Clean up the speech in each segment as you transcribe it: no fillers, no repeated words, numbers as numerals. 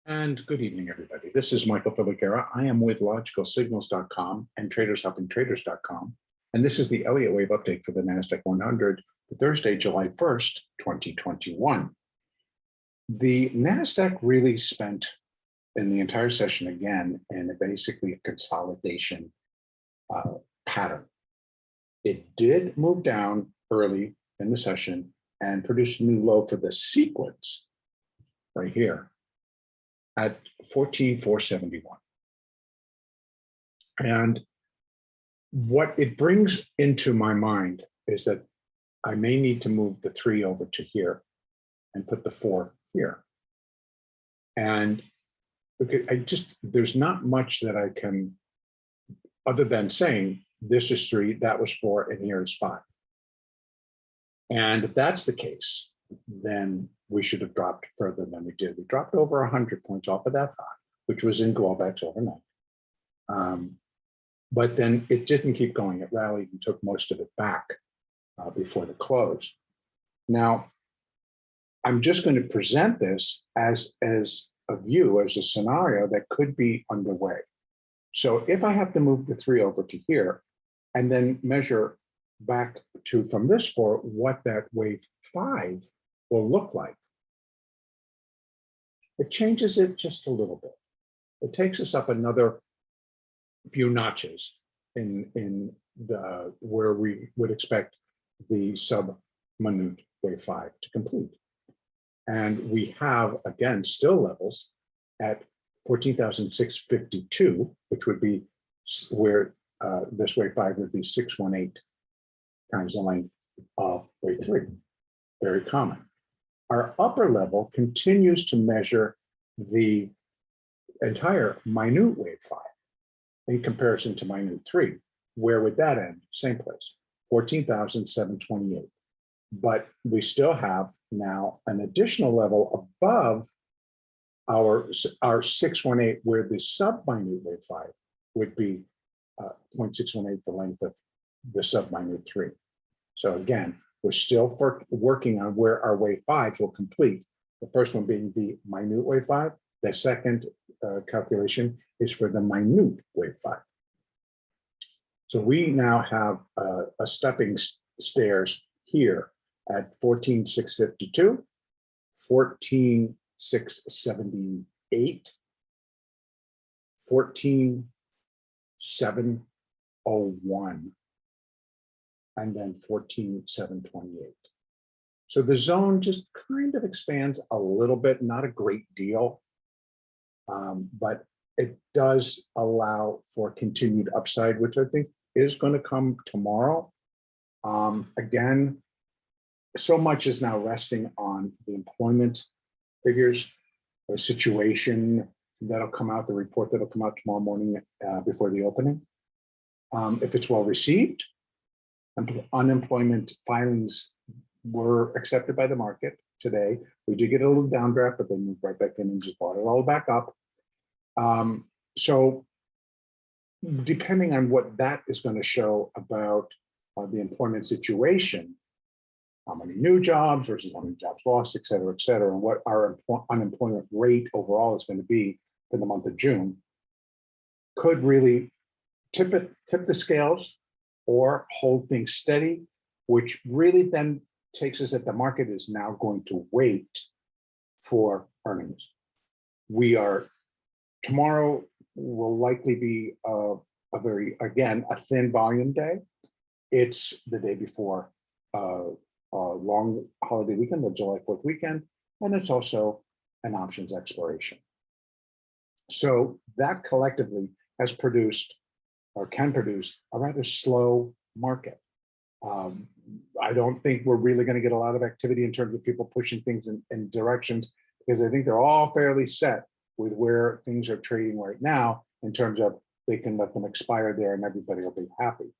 And good evening, everybody. This is Michael Fibonacci. I am with logicalsignals.com and tradershelpingtraders.com. And this is the Elliott wave update for the NASDAQ 100 for Thursday, July 1st, 2021. The NASDAQ really spent in the entire session again in basically a consolidation pattern. It did move down early in the session and produced a new low for the sequence right here at 14,471. And what it brings into my mind is that I may need to move the 3 over to here and put the 4 here. And there's not much that I can, other than saying this is 3, that was 4, and here is 5. And if that's the case, then we should have dropped further than we did. We dropped over 100 points off of that high, which was in Globex overnight. But then it didn't keep going. It rallied and took most of it back before the close. Now, I'm just going to present this as a view, as a scenario that could be underway. So if I have to move the 3 over to here and then measure back to from this 4 what that wave 5 will look like, it changes it just a little bit. It takes us up another few notches in the where we would expect the sub-minute wave 5 to complete. And we have, again, still levels at 14,652, which would be where this wave 5 would be 618 times the length of wave 3. Very common. Our upper level continues to measure the entire minute wave 5 in comparison to minute 3. Where would that end? Same place, 14,728. But we still have now an additional level above our 618, where the sub-minute wave 5 would be 0.618, the length of the sub-minute 3. So again, we're still working on where our wave 5s will complete. The first one being the minute wave 5. The second calculation is for the minute wave 5. So we now have a stepping stairs here at 14,652, 14,678, 14,701, and then 14,728. So the zone just kind of expands a little bit, not a great deal, but it does allow for continued upside, which I think is going to come tomorrow. Again, so much is now resting on the employment figures, the situation that'll come out, the report that'll come out tomorrow morning before the opening. If it's well received, unemployment filings were accepted by the market today. We did get a little downdraft, but they moved right back in and just brought it all back up. So depending on what that is going to show about the employment situation, how many new jobs versus how many jobs lost, et cetera, and what our unemployment rate overall is going to be for the month of June, could really tip the scales or hold things steady, which really then takes us that the market is now going to wait for earnings. Tomorrow will likely be a thin volume day. It's the day before a long holiday weekend, the July 4th weekend, and it's also an options expiration. So that collectively has produced, or can produce, a rather slow market. I don't think we're really going to get a lot of activity in terms of people pushing things in directions, because I think they're all fairly set with where things are trading right now in terms of they can let them expire there and everybody will be happy.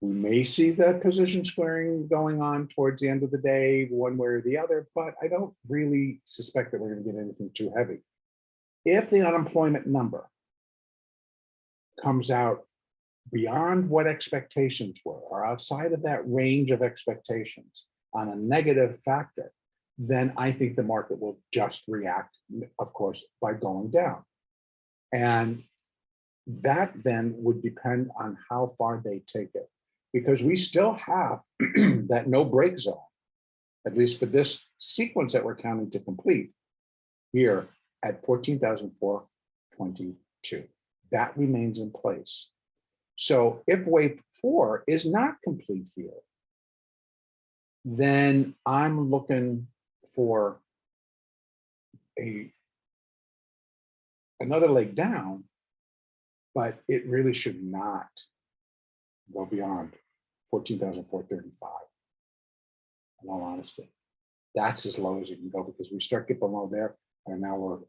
We may see that position squaring going on towards the end of the day, one way or the other, but I don't really suspect that we're going to get anything too heavy. If the unemployment number comes out beyond what expectations were, or outside of that range of expectations on a negative factor, then I think the market will just react, of course, by going down. And that then would depend on how far they take it, because we still have that no break zone, at least for this sequence that we're counting to complete here at 14,422. That remains in place. So if wave 4 is not complete here, then I'm looking for another leg down, but it really should not go beyond 14,435. In all honesty, that's as low as it can go, because we start getting below there, and now we're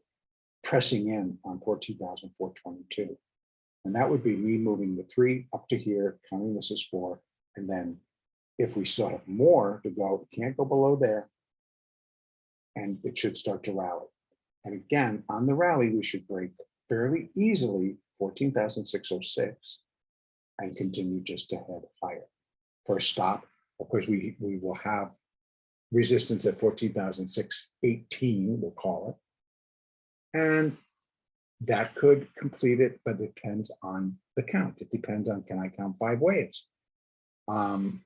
pressing in on 14,422. And that would be me moving the 3 up to here, counting this as 4. And then if we still have more to go, it can't go below there. And it should start to rally. And again, on the rally, we should break fairly easily 14,606 and continue just to head higher. For a stop, of course, we will have resistance at 14,618, we'll call it. And that could complete it, but it depends on the count. It depends on, can I count 5 waves? And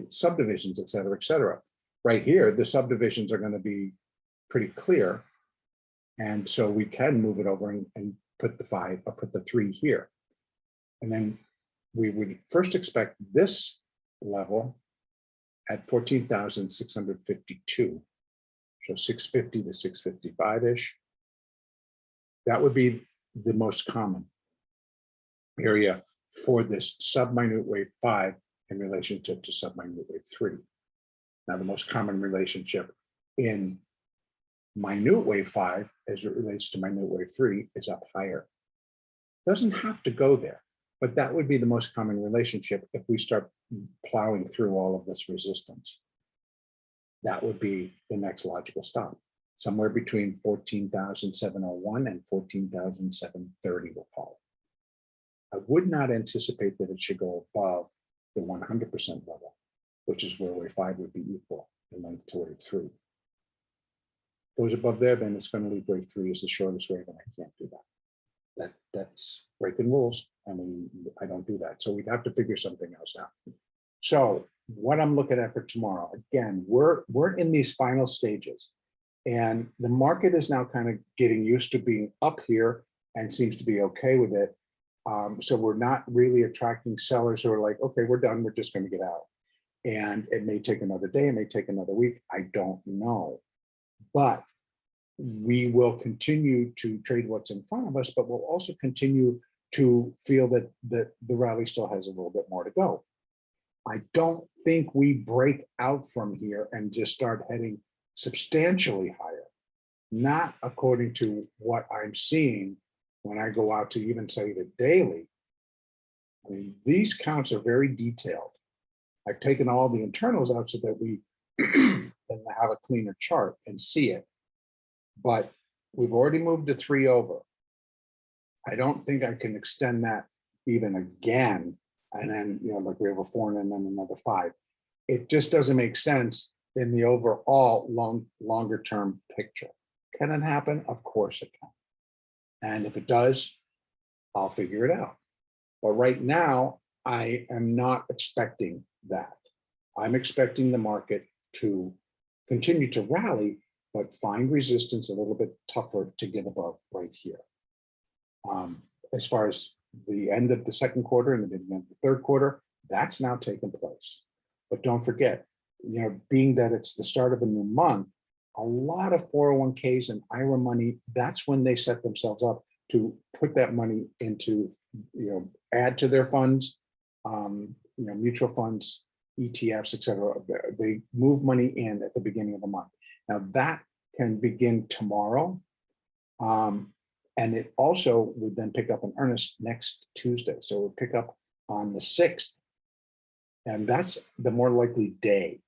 subdivisions, et cetera, et cetera. Right here, the subdivisions are going to be pretty clear. And so we can move it over and put the 5, or put the 3 here. And then we would first expect this level at 14,652. So 650 to 655-ish. That would be the most common area for this subminute wave 5 in relationship to subminute wave 3. Now, the most common relationship in minute wave 5 as it relates to minute wave 3 is up higher. Doesn't have to go there, but that would be the most common relationship if we start plowing through all of this resistance. That would be the next logical stop, somewhere between 14,701 and 14,730, we'll call it. I would not anticipate that it should go above the 100% level, which is where wave 5 would be equal in length to wave 3. Goes above there, then it's going to leave wave 3 as the shortest wave, and I can't do that. That's breaking rules. I mean, I don't do that. So we'd have to figure something else out. So what I'm looking at for tomorrow, again, we're in these final stages, and the market is now kind of getting used to being up here and seems to be okay with it. So we're not really attracting sellers who are like, okay, we're done, we're just going to get out. And it may take another day, it may take another week, I don't know. But we will continue to trade what's in front of us, but we'll also continue to feel that the rally still has a little bit more to go. I don't think we break out from here and just start heading substantially higher, not according to what I'm seeing when I go out to even say the daily. I mean, these counts are very detailed. I've taken all the internals out so that we can have a cleaner chart and see it. But we've already moved to 3 over. I don't think I can extend that even again. And then, like we have a 4 and then another 5. It just doesn't make sense in the overall longer term picture. Can it happen? Of course it can. And if it does, I'll figure it out. But right now, I am not expecting that. I'm expecting the market to continue to rally, but find resistance a little bit tougher to get above right here. As far as the end of the second quarter and the beginning of the third quarter, that's now taken place. But don't forget, being that it's the start of a new month, a lot of 401ks and IRA money, that's when they set themselves up to put that money into, add to their funds, mutual funds, ETFs, et cetera. They move money in at the beginning of the month. Now that can begin tomorrow. And it also would then pick up in earnest next Tuesday. So it would pick up on the 6th. And that's the more likely day.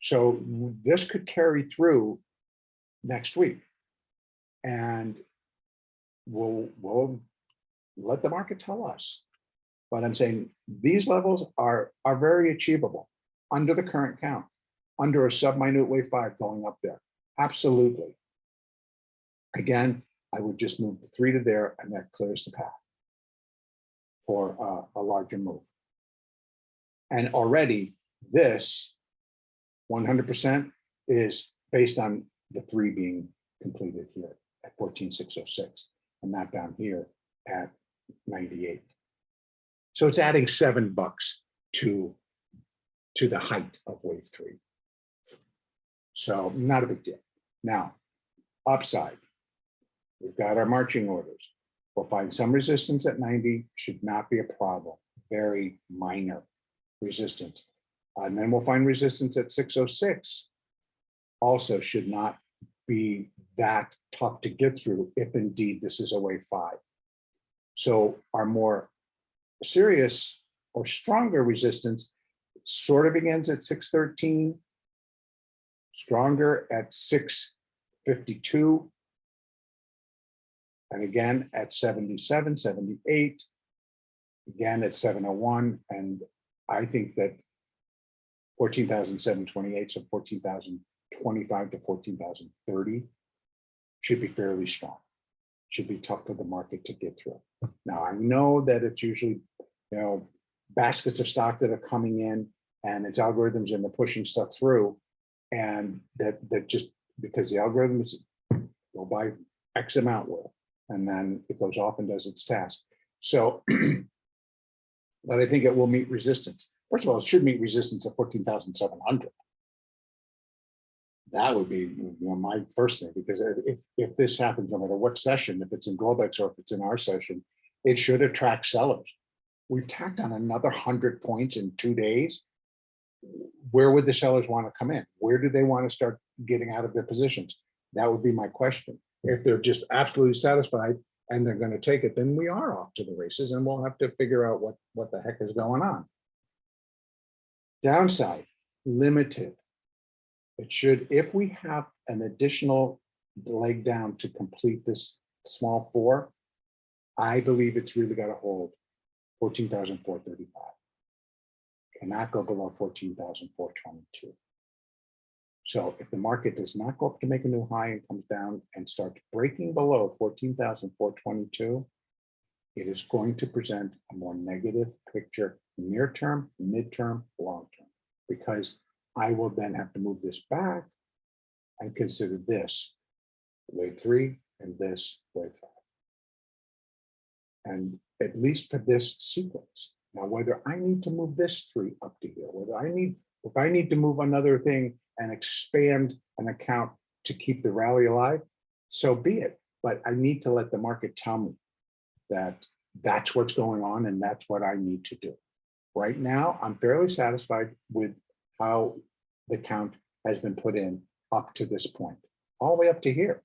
So this could carry through next week. And we'll let the market tell us. But I'm saying these levels are very achievable under the current count. under a subminute wave 5 going up there? Absolutely. Again, I would just move the 3 to there, and that clears the path for a larger move. And already this 100% is based on the 3 being completed here at 14,606, and that down here at 98. So it's adding $7 to the height of wave 3. So not a big deal. Now, upside, we've got our marching orders. We'll find some resistance at 90, should not be a problem, very minor resistance. And then we'll find resistance at 606, also should not be that tough to get through if indeed this is a wave 5. So our more serious or stronger resistance sort of begins at 613, stronger at 652, and again at 77, 78, again at 701, and I think that 14,728, so 14,025 to 14,030 should be fairly strong. Should be tough for the market to get through. Now, I know that it's usually, baskets of stock that are coming in and it's algorithms and they're pushing stuff through, and that just because the algorithms go by X amount will, and then it goes off and does its task. So, but I think it will meet resistance. First of all, it should meet resistance at 14,700. That would be my first thing, because if this happens, no matter what session, if it's in Globex or if it's in our session, it should attract sellers. We've tacked on another 100 points in 2 days. Where would the sellers want to come in? Where do they want to start getting out of their positions? That would be my question. If they're just absolutely satisfied and they're going to take it, then we are off to the races and we'll have to figure out what the heck is going on. Downside, limited. It should, if we have an additional leg down to complete this small 4, I believe it's really got to hold 14,435. Cannot go below 14,422. So if the market does not go up to make a new high and comes down and starts breaking below 14,422, it is going to present a more negative picture near term, midterm, long term, because I will then have to move this back and consider this wave 3 and this wave 5. And at least for this sequence. Now, whether I need to move this 3 up to here, if I need to move another thing and expand an account to keep the rally alive, so be it. But I need to let the market tell me that that's what's going on and that's what I need to do. Right now, I'm fairly satisfied with how the count has been put in up to this point, all the way up to here.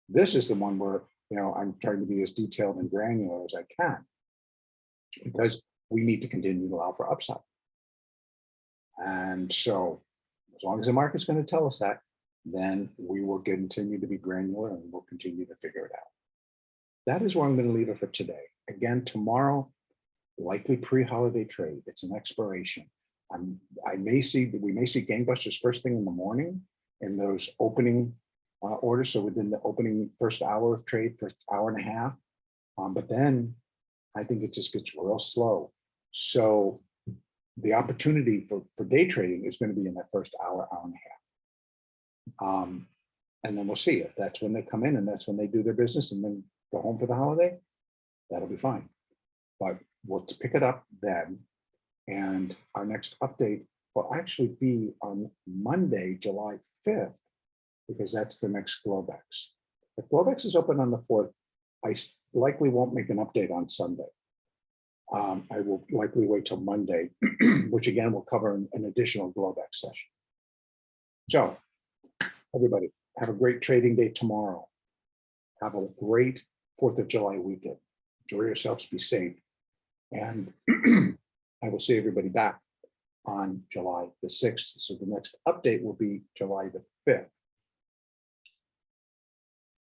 This is the one where, I'm trying to be as detailed and granular as I can, because we need to continue to allow for upside. And so as long as the market's going to tell us that, then we will continue to be granular and we'll continue to figure it out. That is where I'm going to leave it for today. Again, tomorrow, likely pre-holiday trade. It's an expiration. we may see gangbusters first thing in the morning in those opening orders. So within the opening first hour of trade, first hour and a half. But then I think it just gets real slow. So the opportunity for day trading is going to be in that first hour, hour and a half. And then we'll see if that's when they come in and that's when they do their business and then go home for the holiday. That'll be fine. But we'll pick it up then. And our next update will actually be on Monday, July 5th, because that's the next Globex. If Globex is open on the 4th, I likely won't make an update on Sunday. I will likely wait till Monday, which again will cover an additional Globex session. So everybody, have a great trading day tomorrow. Have a great 4th of July weekend. Enjoy yourselves, be safe. And I will see everybody back on July the 6th. So the next update will be July the 5th.